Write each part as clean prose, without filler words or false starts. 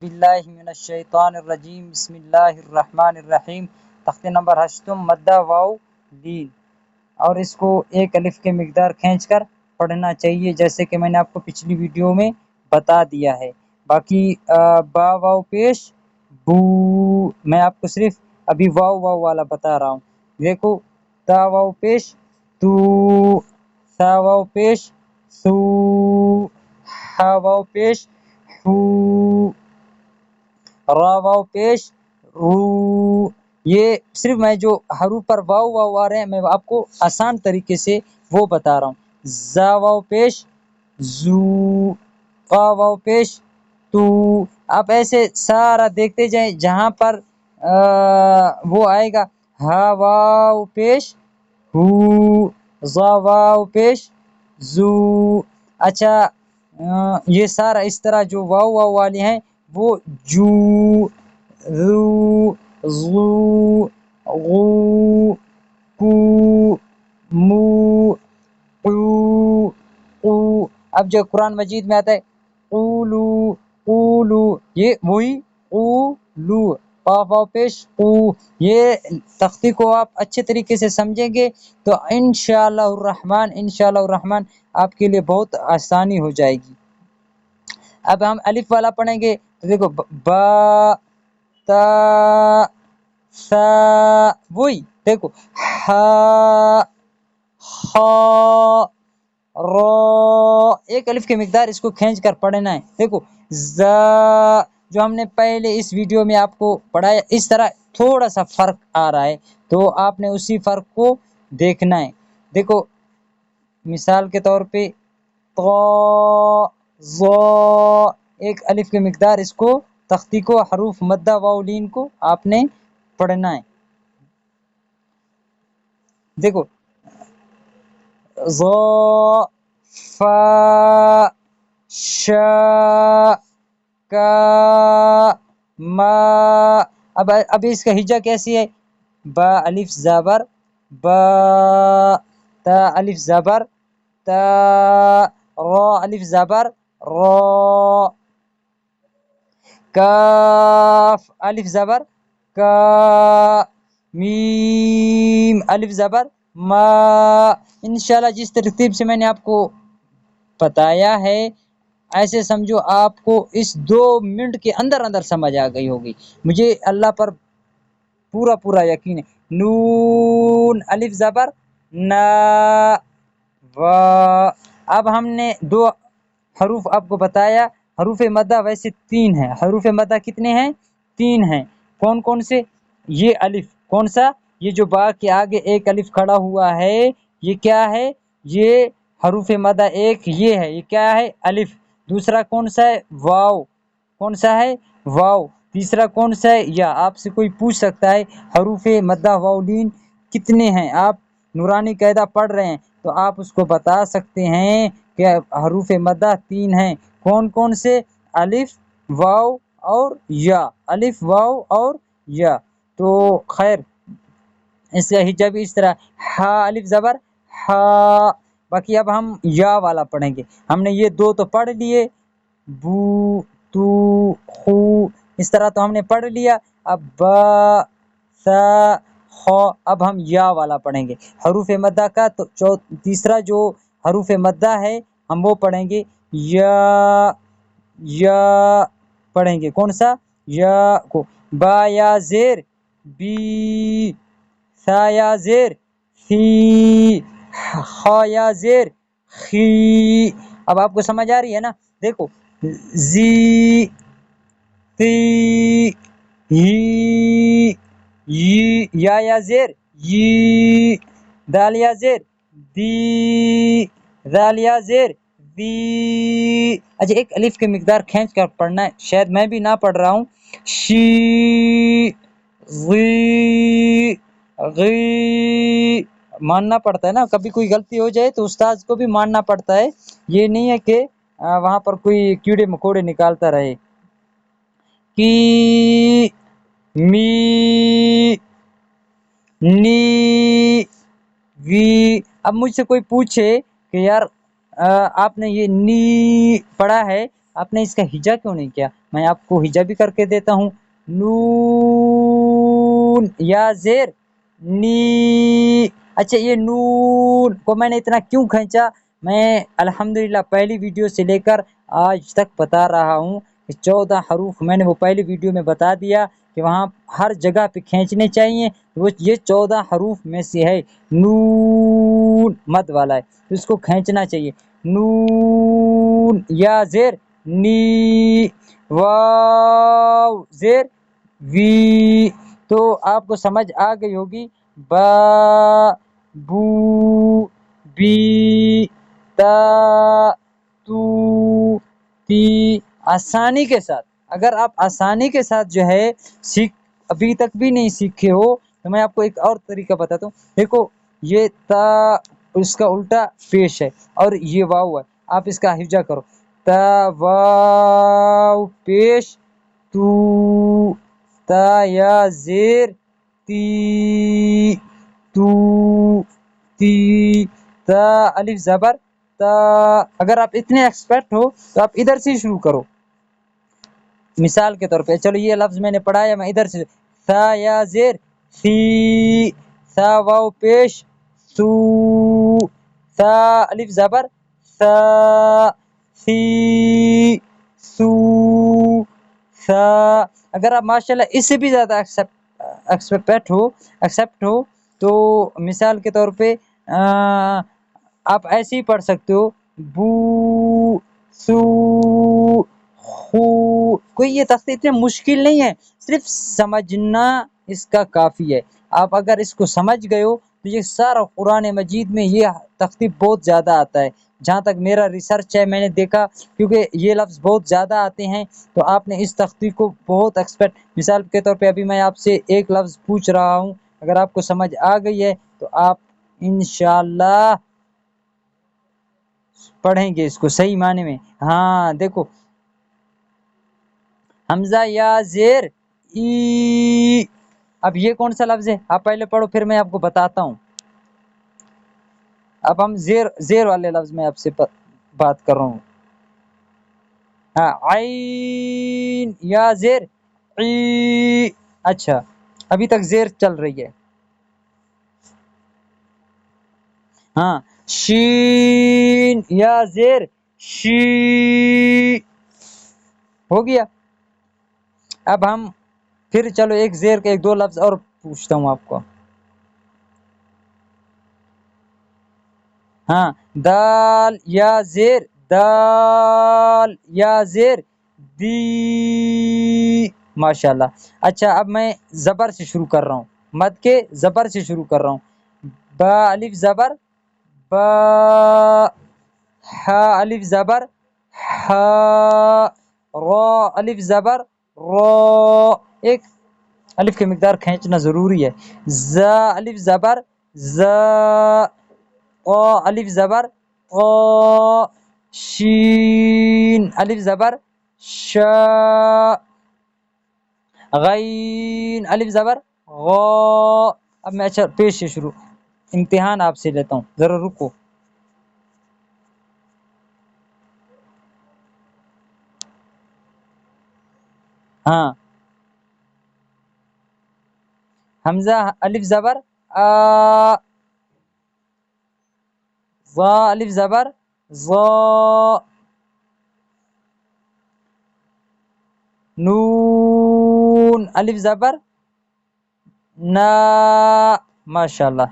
باللہ من الشیطان الرجیم بسم اللہ الرحمن الرحیم تختے نمبر 8 مدہ واو لین اور اس کو ایک الف کے مقدار کھینچ کر پڑھنا چاہیے جیسے کہ میں نے آپ کو پچھلی ویڈیو میں بتا دیا ہے۔ باقی با واو پیش بو میں آپ کو صرف ابھی واو واو والا بتا رہا ہوں۔ دیکھو تا واو پیش تو، سا واو پیش سو، ہا واو پیش ہو، را واو پیش رو۔ یہ صرف میں جو حروف پر واو واو آ رہے ہیں میں آپ کو آسان طریقے سے وہ بتا رہا ہوں۔ زا واو پیش زو، قا واو پیش تو۔ آپ ایسے سارا دیکھتے جائیں جہاں پر وہ آئے گا ہا واو پیش ہو، زا واو پیش زو۔ اچھا یہ سارا اس طرح جو واو واو والے ہیں وہ جو، رو، زو، غو، کو، مو، قو، قو۔ اب جو قرآن مجید میں آتا ہے قولو، قولو، یہ وہی قولو، قاف واو پیش قو۔ یہ تختی کو آپ اچھے طریقے سے سمجھیں گے تو انشاءاللہ الرحمن آپ کے لیے بہت آسانی ہو جائے گی۔ اب ہم الف والا پڑھیں گے تو دیکھو با، تا، سا، وہی دیکھو ہا، خا، را، ایک الف کے مقدار اس کو کھینچ کر پڑھنا ہے۔ دیکھو زا جو ہم نے پہلے اس ویڈیو میں آپ کو پڑھایا اس طرح تھوڑا سا فرق آ رہا ہے تو آپ نے اسی فرق کو دیکھنا ہے۔ دیکھو مثال کے طور پہ طا، ظا، ایک الف کے مقدار اس کو تختی کو حروف مدہ واو لین کو آپ نے پڑھنا ہے۔ دیکھو ظا، فا، شا، کا، ما۔ اب اس کا ہجا کیسی ہے؟ با الف زبر با، تا الف زبر تا، را الف زبر را، کاف الف زبر کا، میم الف زبر ما۔ انشاءاللہ جس ترتیب سے میں نے آپ کو بتایا ہے ایسے سمجھو آپ کو اس 2 منٹ کے اندر اندر سمجھ آ گئی ہوگی، مجھے اللہ پر پورا یقین ہے۔ نون الف زبر نا، وا۔ اب ہم نے 2 حروف آپ کو بتایا، حروف مدہ ویسے 3 ہیں۔ حروف مدہ کتنے ہیں؟ 3 ہیں۔ کون کون سے؟ یہ الف کون سا؟ یہ جو با کے آگے ایک الف کھڑا ہوا ہے یہ کیا ہے؟ یہ حروف مدہ ایک یہ ہے، یہ کیا ہے؟ الف۔ دوسرا کون سا ہے؟ واو۔ کون سا ہے؟ واو۔ تیسرا کون سا ہے؟ یا۔ آپ سے کوئی پوچھ سکتا ہے حروف مدہ واو لین کتنے ہیں؟ آپ نورانی قاعدہ پڑھ رہے ہیں تو آپ اس کو بتا سکتے ہیں کہ حروف مدہ 3 ہیں۔ کون کون سے؟ الف، واو اور یا، الف، واو اور یا۔ تو خیر اس کا ہجا بھی اس طرح ہا الف زبر ہا۔ باقی اب ہم یا والا پڑھیں گے۔ ہم نے یہ 2 تو پڑھ لیے، بو، تو، خو، اس طرح تو ہم نے پڑھ لیا۔ اب با، سا، خو۔ اب ہم یا والا پڑھیں گے حروف مدہ کا۔ تو تیسرا جو حروف مدہ ہے ہم وہ پڑھیں گے یا، یا پڑھیں گے۔ کون سا؟ یا کو۔ با یا زیر بی، سا یا زیر سی، خا یا زیر خی۔ اب آپ کو سمجھ آ رہی ہے نا؟ دیکھو زی، تی، ہی، یا زیر یی، دال یا زیر دی، دال یا زیر دی۔ اچھا ایک الف کے مقدار کھینچ کر پڑھنا ہے، شاید میں بھی نہ پڑھ رہا ہوں۔ شی، غی، غی۔ ماننا پڑتا ہے نا، کبھی کوئی غلطی ہو جائے تو استاذ کو بھی ماننا پڑتا ہے، یہ نہیں ہے کہ وہاں پر کوئی کیڑے مکوڑے نکالتا رہے۔ کی، می، نی، وی۔ اب مجھ سے کوئی پوچھے کہ یار آپ نے یہ نی پڑھا ہے آپ نے اس کا ہجا کیوں نہیں کیا؟ میں آپ کو ہجا بھی کر کے دیتا ہوں. نون یا زیر نی. اچھا یہ نون کو میں نے اتنا کیوں کھینچا؟ میں الحمدللہ پہلی ویڈیو سے لے کر آج تک بتا رہا ہوں کہ 14 حروف میں نے وہ پہلی ویڈیو میں بتا دیا کہ وہاں ہر جگہ پہ کھینچنے چاہیے. وہ یہ 14 حروف میں سے ہے. نون مد والا ہے، اس کو کھینچنا چاہیے. نون یا زیر نی. واو زیر وی. تو آپ کو سمجھ آ گئی ہوگی. با بو بی تا تو تی. آسانی کے ساتھ، اگر آپ آسانی کے ساتھ جو ہے ابھی تک بھی نہیں سیکھے ہو تو میں آپ کو ایک اور طریقہ بتاتا ہوں. دیکھو یہ تا اس کا الٹا پیش ہے اور یہ واو ہے. آپ اس کا ہجا کرو. تا واو پیش تو. تا یا زیر تی تو تی. تا الف زبر تا. اگر آپ اتنے ایکسپرٹ ہو تو آپ ادھر سے شروع کرو. مثال کے طور پہ چلو یہ لفظ میں نے پڑھایا، میں ادھر سے سا یا زیر سی. سا واو پیش سو. سا الف زبر سا. سی سو سا. اگر آپ ماشاءاللہ اس سے بھی زیادہ ایکسپرٹ ہو تو مثال کے طور پہ آپ ایسے ہی پڑھ سکتے ہو. بو سو خو. کوئی یہ تختی اتنے مشکل نہیں ہے، صرف سمجھنا اس کا کافی ہے. آپ اگر اس کو سمجھ گئے ہو تو یہ سارا قرآن مجید میں یہ تختی بہت زیادہ آتا ہے. جہاں تک میرا ریسرچ ہے میں نے دیکھا، کیونکہ یہ لفظ بہت زیادہ آتے ہیں تو آپ نے اس تختی کو بہت ایکسپرٹ. مثال کے طور پہ ابھی میں آپ سے ایک لفظ پوچھ رہا ہوں، اگر آپ کو سمجھ آ گئی ہے تو آپ انشاءاللہ پڑھیں گے اس کو صحیح معنی میں. ہاں دیکھو حمزہ یا زیر ای. اب یہ کون سا لفظ ہے؟ آپ پہلے پڑھو پھر میں آپ کو بتاتا ہوں. اب ہم زیر والے لفظ میں آپ سے بات کر رہا ہوں. ہاں عین یا زیر ای. اچھا ابھی تک زیر چل رہی ہے. ہاں شین یا زیر شی. ہو گیا. اب ہم پھر چلو ایک زیر کے ایک دو لفظ اور پوچھتا ہوں آپ کو. ہاں دال یا زیر دال یا زیر دی. ماشاءاللہ. اچھا اب میں زبر سے شروع کر رہا ہوں، مد کے زبر سے شروع کر رہا ہوں. با الف زبر با. ہا الف زبر ہا. را الف زبر را. ایک الف کی مقدار کھینچنا ضروری ہے. زا الف زبر زا. قا الف زبر قا. شین الف زبر شا. غین الف زبر غا. اب میں اچھا پیش سے شروع امتحان آپ سے لیتا ہوں، ذرا رکو. ہاں حمزہ الف زبر آ. ضا الف زبر ضا. نون الف زبر نا. ماشاءاللہ.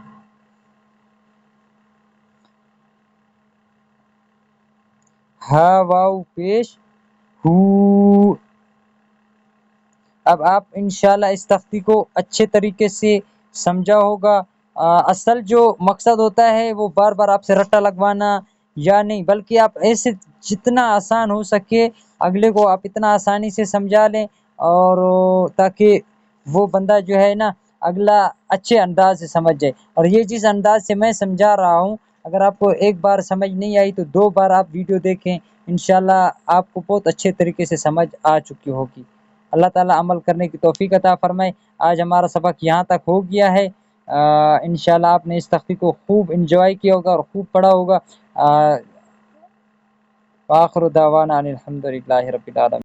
ہا واو پیش ہو. اب آپ انشاءاللہ اس تختی کو اچھے طریقے سے سمجھا ہوگا. اصل جو مقصد ہوتا ہے وہ بار بار آپ سے رٹا لگوانا یا نہیں، بلکہ آپ ایسے جتنا آسان ہو سکے اگلے کو آپ اتنا آسانی سے سمجھا لیں، اور تاکہ وہ بندہ جو ہے نا اگلا اچھے انداز سے سمجھ جائے. اور یہ جس انداز سے میں سمجھا رہا ہوں، اگر آپ کو ایک بار سمجھ نہیں آئی تو 2 بار آپ ویڈیو دیکھیں، انشاءاللہ آپ کو بہت اچھے طریقے سے سمجھ آ چکی ہوگی. اللہ تعالیٰ عمل کرنے کی توفیق عطا فرمائے. آج ہمارا سبق یہاں تک ہو گیا ہے. انشاءاللہ آپ نے اس تختی کو خوب انجوائے کیا ہوگا اور خوب پڑھا ہوگا. وآخر دعوانا ان الحمد للہ رب العالمین۔